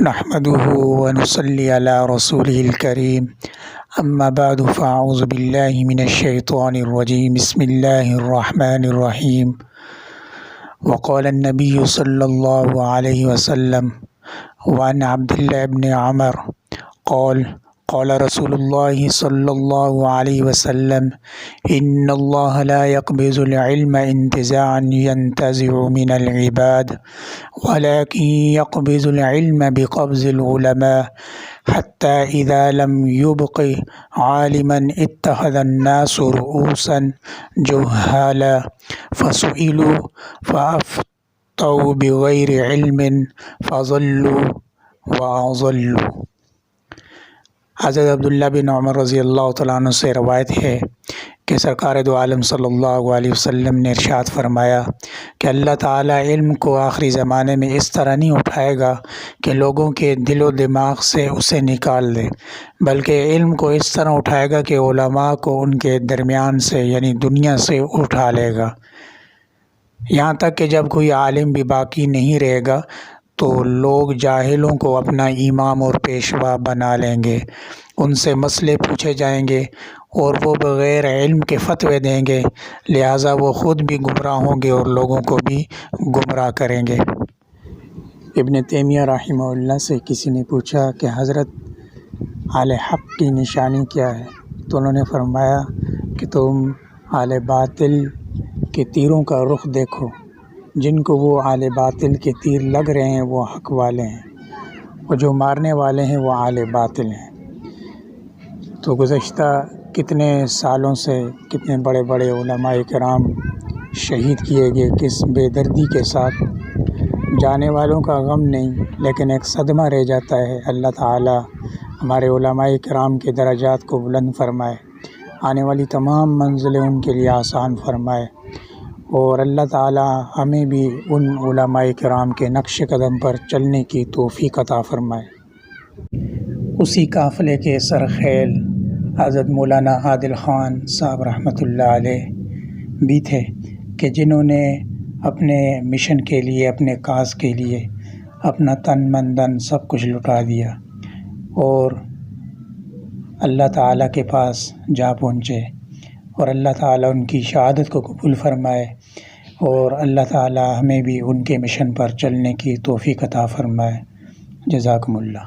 نحمده ونصلي على رسوله الكريم اما بعد فاعوذ بالله من الشيطان الرجيم بسم الله الرحمن الرحيم وقال النبي صلى الله عليه وسلم وعن عبد الله بن عمر قال رسول الله صلى الله عليه وسلم إن الله لا يقبض العلم انتزاعا ينتزع من العباد ولكن يقبض العلم بقبض العلماء حتى إذا لم يبق عالما اتخذ الناس رؤوسا جهالا فسئلوا فأفتوا بغير علم فضلوا وأضلوا۔ حضرت عبداللہ بن عمر رضی اللہ تعالیٰ عنہ سے روایت ہے کہ سرکار دو عالم صلی اللہ علیہ وسلم نے ارشاد فرمایا کہ اللہ تعالیٰ علم کو آخری زمانے میں اس طرح نہیں اٹھائے گا کہ لوگوں کے دل و دماغ سے اسے نکال دے، بلکہ علم کو اس طرح اٹھائے گا کہ علماء کو ان کے درمیان سے یعنی دنیا سے اٹھا لے گا، یہاں تک کہ جب کوئی عالم بھی باقی نہیں رہے گا تو لوگ جاہلوں کو اپنا امام اور پیشوا بنا لیں گے، ان سے مسئلے پوچھے جائیں گے اور وہ بغیر علم کے فتوے دیں گے، لہٰذا وہ خود بھی گمراہ ہوں گے اور لوگوں کو بھی گمراہ کریں گے۔ ابن تیمیہ رحمہ اللہ سے کسی نے پوچھا کہ حضرت اہل حق کی نشانی کیا ہے؟ تو انہوں نے فرمایا کہ تم اہل باطل کے تیروں کا رخ دیکھو، جن کو وہ اہل باطل کے تیر لگ رہے ہیں وہ حق والے ہیں، وہ جو مارنے والے ہیں وہ اہل باطل ہیں۔ تو گزشتہ کتنے سالوں سے کتنے بڑے بڑے علماء کرام شہید کیے گئے، کس بے دردی کے ساتھ، جانے والوں کا غم نہیں لیکن ایک صدمہ رہ جاتا ہے۔ اللہ تعالی ہمارے علماء کرام کے درجات کو بلند فرمائے، آنے والی تمام منزلیں ان کے لیے آسان فرمائے، اور اللہ تعالی ہمیں بھی ان علماء کرام کے نقش قدم پر چلنے کی توفیق عطا فرمائے۔ اسی قافلے کے سرخیل حضرت مولانا عادل خان صاحب رحمۃ اللہ علیہ بھی تھے کہ جنہوں نے اپنے مشن کے لیے، اپنے کاز کے لیے اپنا تن من دن سب کچھ لٹا دیا اور اللہ تعالیٰ کے پاس جا پہنچے، اور اللہ تعالیٰ ان کی شہادت کو قبول فرمائے، اور اللہ تعالیٰ ہمیں بھی ان کے مشن پر چلنے کی توفیق عطا فرمائے۔ جزاکم اللہ۔